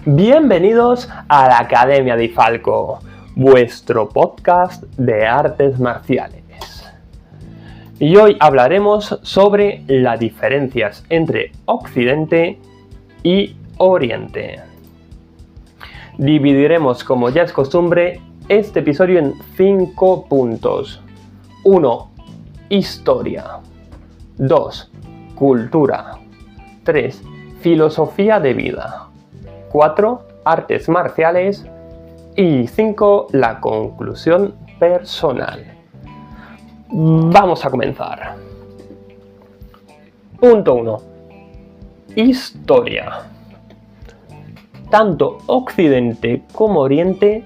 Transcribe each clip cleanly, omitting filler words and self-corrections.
Bienvenidos a la Academia de Ifalco, vuestro podcast de artes marciales. Y hoy hablaremos sobre las diferencias entre Occidente y Oriente. Dividiremos, como ya es costumbre, este episodio en 5 puntos. 1. Historia. 2. Cultura. 3. Filosofía de vida. 4. Artes marciales. Y 5. La conclusión personal. Vamos a comenzar. Punto 1. Historia. Tanto Occidente como Oriente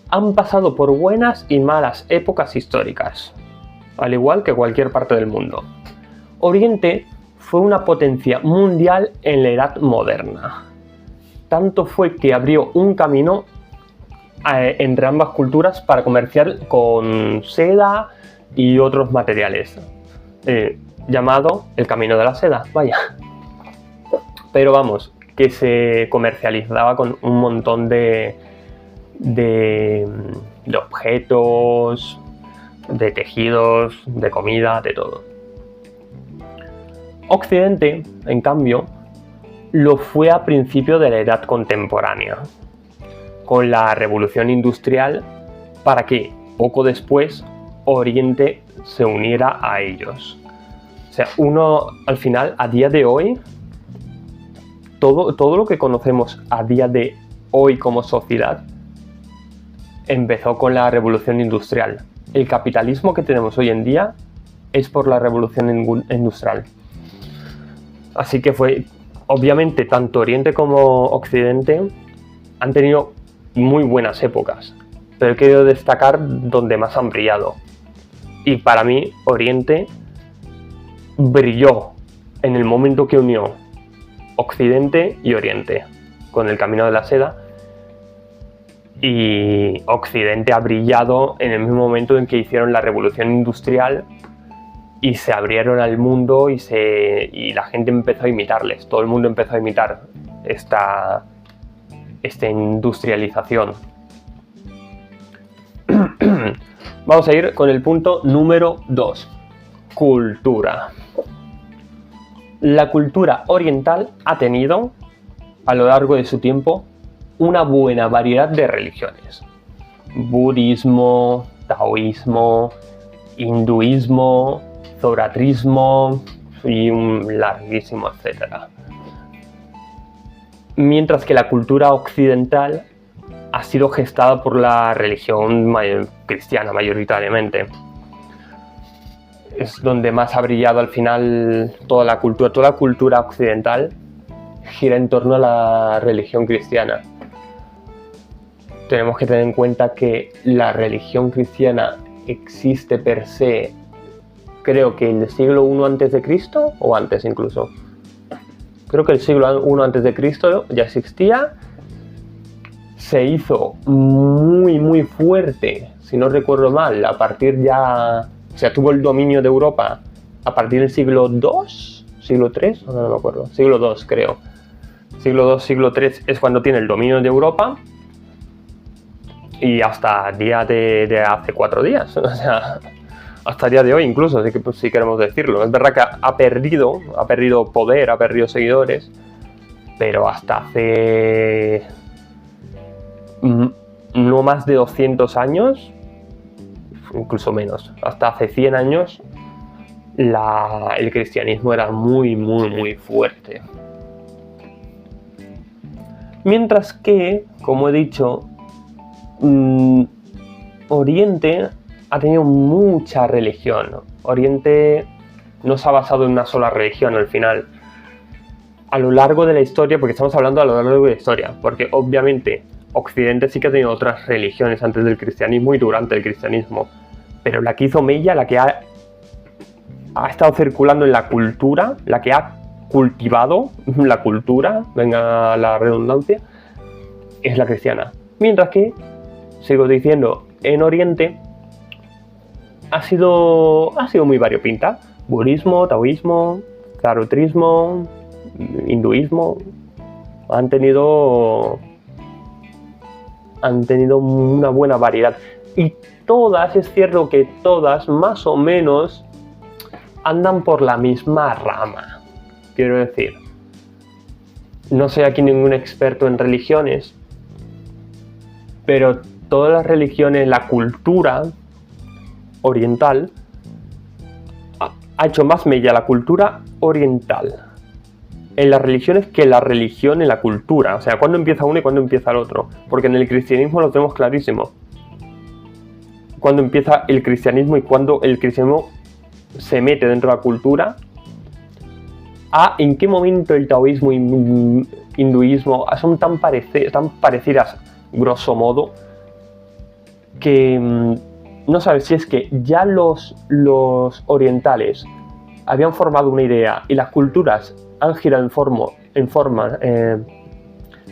han pasado por buenas y malas épocas históricas, al igual que cualquier parte del mundo. Oriente fue una potencia mundial en la Edad Moderna. Tanto fue que abrió un camino entre ambas culturas para comerciar con seda y otros materiales, llamado el Camino de la Seda, vaya. Pero vamos, que se comercializaba con un montón de objetos, de tejidos, de comida, de todo. Occidente, en cambio, lo fue a principios de la Edad Contemporánea, con la Revolución Industrial, para que, poco después, Oriente se uniera a ellos. O sea, uno, al final, a día de hoy, todo lo que conocemos a día de hoy como sociedad, empezó con la Revolución Industrial. El capitalismo que tenemos hoy en día es por la Revolución Industrial. Así que obviamente, tanto Oriente como Occidente han tenido muy buenas épocas, pero he querido destacar donde más han brillado. Y para mí, Oriente brilló en el momento que unió Occidente y Oriente con el Camino de la Seda, y Occidente ha brillado en el mismo momento en que hicieron la Revolución Industrial y se abrieron al mundo y la gente empezó a imitarles. Todo el mundo empezó a imitar esta industrialización. Vamos a ir con el punto número 2. Cultura. La cultura oriental ha tenido, a lo largo de su tiempo, una buena variedad de religiones. Budismo, taoísmo, hinduismo, zoroastrismo y un larguísimo etcétera. Mientras que la cultura occidental ha sido gestada por la religión cristiana mayoritariamente. Es donde más ha brillado al final toda la cultura occidental gira en torno a la religión cristiana. Tenemos que tener en cuenta que la religión cristiana existe per se, creo que en el siglo I a.C. o antes incluso. Creo que el siglo I a.C. ya existía. Se hizo muy fuerte, si no recuerdo mal, a partir ya... O sea, tuvo el dominio de Europa a partir del siglo II, siglo III, no me acuerdo, siglo II creo. Siglo II, siglo III es cuando tiene el dominio de Europa, y hasta el día de hace 4 días, o sea, hasta el día de hoy incluso, así que, pues, si queremos decirlo. Es verdad que ha perdido poder, ha perdido seguidores, pero hasta hace no más de 200 años, incluso menos, hasta hace 100 años, el cristianismo era muy fuerte. Mientras que, como he dicho, Oriente ha tenido mucha religión. Oriente no se ha basado en una sola religión al final. A lo largo de la historia, porque estamos hablando a lo largo de la historia, porque obviamente Occidente sí que ha tenido otras religiones antes del cristianismo y durante el cristianismo, pero la que hizo mella, la que ha estado circulando en la cultura, la que ha cultivado la cultura, venga la redundancia, es la cristiana. Mientras que, sigo diciendo, en Oriente ha sido muy variopinta. Budismo, taoísmo, zoroastrismo, hinduismo, han tenido una buena variedad. Y todas, es cierto que todas más o menos andan por la misma rama. Quiero decir, no soy aquí ningún experto en religiones, pero todas las religiones, la cultura oriental, ha hecho más mella la cultura oriental en las religiones que la religión en la cultura. O sea, ¿cuándo empieza uno y cuándo empieza el otro? Porque en el cristianismo lo tenemos clarísimo. Cuándo empieza el cristianismo y cuándo el cristianismo se mete dentro de la cultura. En qué momento el taoísmo y hinduismo son tan parecidas, grosso modo, que no sabes si es que ya los orientales habían formado una idea y las culturas han girado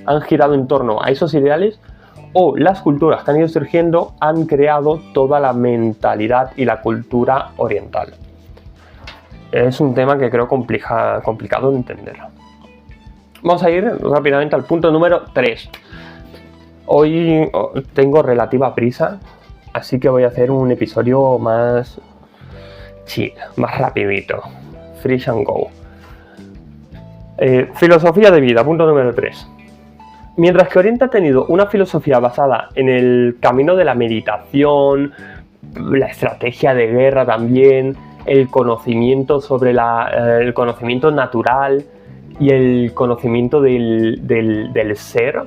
han girado en torno a esos ideales, o las culturas que han ido surgiendo han creado toda la mentalidad y la cultura oriental. Es un tema que creo complicado de entender. Vamos a ir rápidamente al punto número 3. Hoy tengo relativa prisa, así que voy a hacer un episodio más chill, más rapidito. Fresh and go. Filosofía de vida, punto número 3. Mientras que Oriente ha tenido una filosofía basada en el camino de la meditación, la estrategia de guerra también, el conocimiento sobre el conocimiento natural y el conocimiento del ser,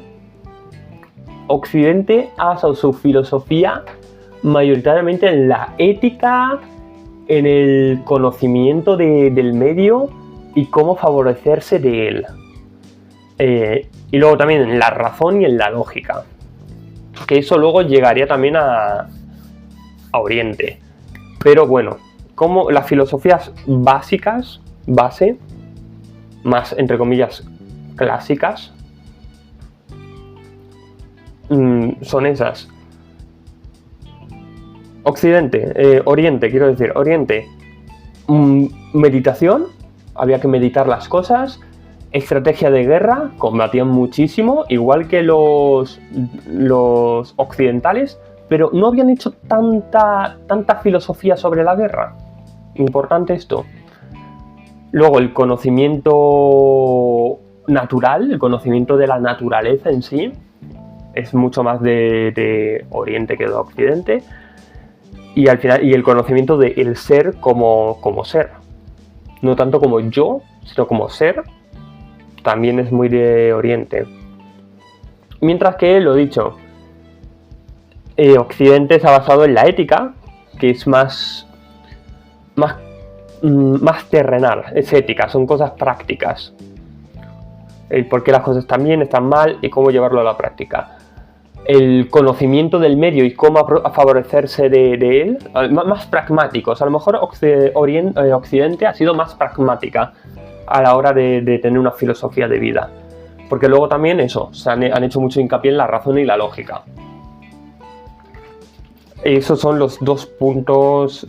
Occidente ha basado su filosofía mayoritariamente en la ética, en el conocimiento del medio y cómo favorecerse de él. Y luego también en la razón y en la lógica. Que eso luego llegaría también a Oriente. Pero bueno, como las filosofías básicas, más entre comillas clásicas, son esas. Oriente, meditación, había que meditar las cosas. Estrategia de guerra, combatían muchísimo, igual que los occidentales, pero no habían hecho tanta filosofía sobre la guerra. Importante esto. Luego el conocimiento natural, el conocimiento de la naturaleza en sí, es mucho más de Oriente que de Occidente. Y al final, y el conocimiento del ser como ser. No tanto como yo, sino como ser, también es muy de Oriente. Mientras que, lo dicho, Occidente se ha basado en la ética, que es más terrenal, es ética, son cosas prácticas. El por qué las cosas están bien, están mal y cómo llevarlo a la práctica. El conocimiento del medio y cómo favorecerse de él, más pragmáticos. A lo mejor Occidente ha sido más pragmática a la hora de tener una filosofía de vida. Porque luego también han hecho mucho hincapié en la razón y la lógica. Esos son los dos puntos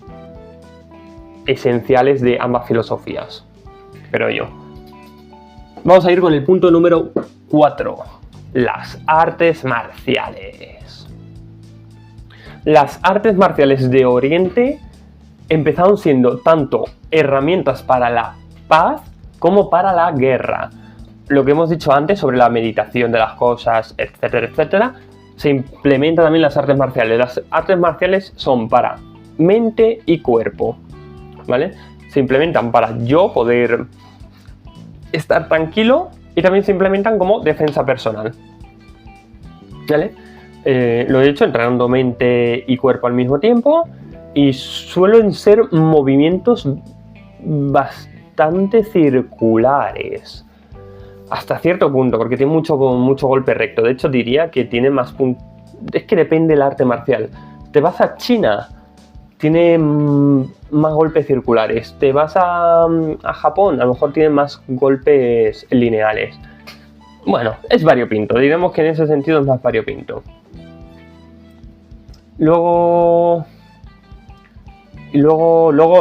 esenciales de ambas filosofías, creo yo. Vamos a ir con el punto número 4. Las artes marciales. Las artes marciales de Oriente empezaron siendo tanto herramientas para la paz como para la guerra. Lo que hemos dicho antes sobre la meditación de las cosas, etcétera, etcétera, se implementa también las artes marciales. Las artes marciales son para mente y cuerpo, ¿vale? Se implementan para yo poder estar tranquilo y también se implementan como defensa personal, ¿vale? Lo he hecho entrenando mente y cuerpo al mismo tiempo y suelen ser movimientos bastante circulares hasta cierto punto, porque tiene mucho golpe recto. De hecho diría que tiene más puntos. Es que depende del arte marcial. Te vas a China, tiene más golpes circulares. Te vas a Japón, a lo mejor tiene más golpes lineales. Bueno, es variopinto, diremos que en ese sentido es más variopinto. Luego,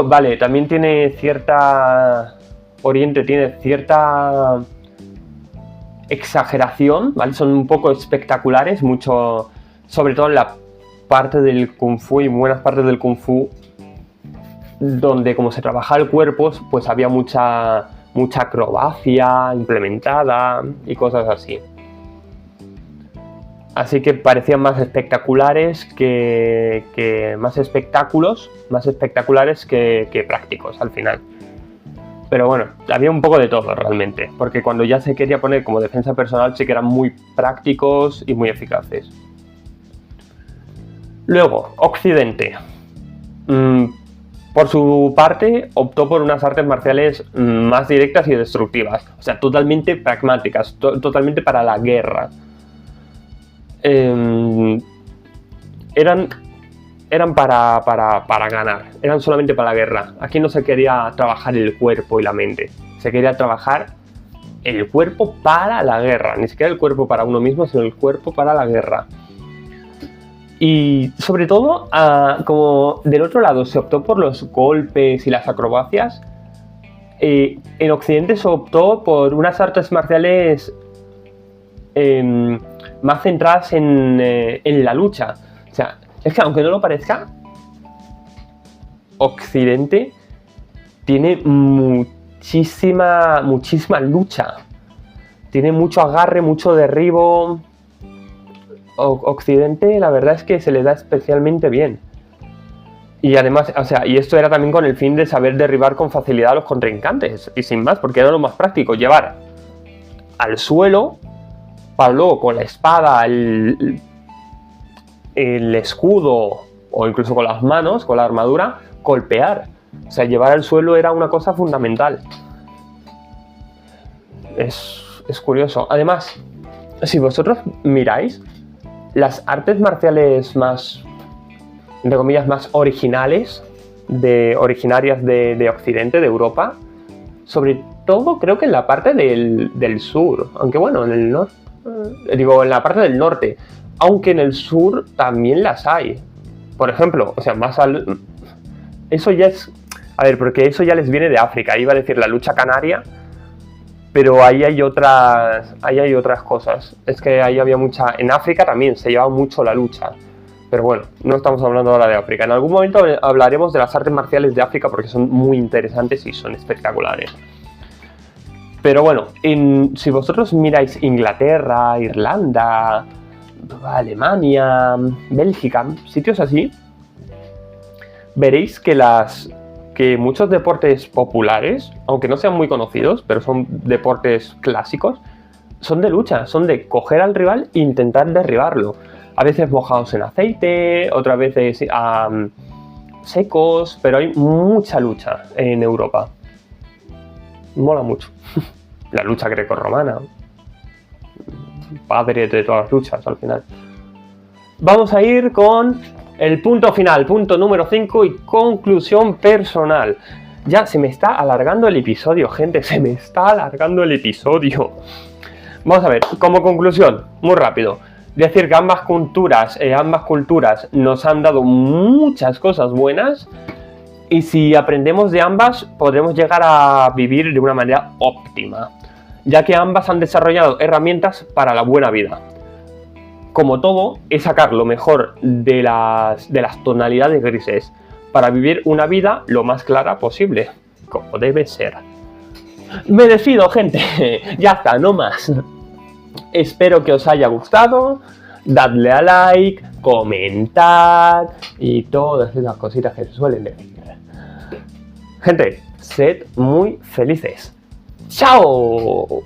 vale, también tiene cierta... Oriente tiene cierta exageración, ¿vale? Son un poco espectaculares, mucho, sobre todo en la parte del Kung Fu y buenas partes del Kung Fu, donde como se trabaja el cuerpo, pues había mucha acrobacia implementada y cosas así. Así que parecían más espectaculares más espectaculares que prácticos al final. Pero bueno, había un poco de todo realmente, porque cuando ya se quería poner como defensa personal sí que eran muy prácticos y muy eficaces. Luego, Occidente. Por su parte, optó por unas artes marciales más directas y destructivas, o sea, totalmente pragmáticas, totalmente para la guerra. Eran para ganar, eran solamente para la guerra. Aquí no se quería trabajar el cuerpo y la mente, se quería trabajar el cuerpo para la guerra, ni siquiera el cuerpo para uno mismo, sino el cuerpo para la guerra. Y sobre todo, como del otro lado se optó por los golpes y las acrobacias, en Occidente se optó por unas artes marciales más centradas en la lucha. O sea, es que aunque no lo parezca, Occidente tiene muchísima lucha. Tiene mucho agarre, mucho derribo. Occidente, la verdad es que se le da especialmente bien. Y además, o sea, y esto era también con el fin de saber derribar con facilidad a los contrincantes. Y sin más, porque era lo más práctico, llevar al suelo para luego con la espada, el escudo o incluso con las manos, con la armadura, golpear. O sea, llevar al suelo era una cosa fundamental. Es curioso. Además, si vosotros miráis, las artes marciales más, entre comillas, más originarias de Occidente, de Europa, sobre todo creo que en la parte del sur, aunque bueno, en el norte, en la parte del norte, aunque en el sur también las hay. Por ejemplo, o sea, eso ya es, a ver, porque eso ya les viene de África, iba a decir la lucha canaria, pero ahí hay otras cosas. Es que ahí había mucha, en África también se llevaba mucho la lucha. Pero bueno, no estamos hablando ahora de África. En algún momento hablaremos de las artes marciales de África porque son muy interesantes y son espectaculares. Pero bueno, si vosotros miráis Inglaterra, Irlanda, Alemania, Bélgica, sitios así, veréis que muchos deportes populares, aunque no sean muy conocidos, pero son deportes clásicos, son de lucha, son de coger al rival e intentar derribarlo. A veces mojados en aceite, otras veces secos, pero hay mucha lucha en Europa. Mola mucho. La lucha grecorromana. Padre de todas las luchas, al final. Vamos a ir con el punto final, punto número 5 y conclusión personal. Ya se me está alargando el episodio, gente, se me está alargando el episodio. Vamos a ver, como conclusión, muy rápido. Decir que ambas culturas nos han dado muchas cosas buenas y si aprendemos de ambas podremos llegar a vivir de una manera óptima, ya que ambas han desarrollado herramientas para la buena vida. Como todo, es sacar lo mejor de las tonalidades grises para vivir una vida lo más clara posible, como debe ser. Me despido, gente. Ya está, no más. Espero que os haya gustado. Dadle a like, comentad y todas esas cositas que se suelen decir. Gente, sed muy felices. ¡Chao!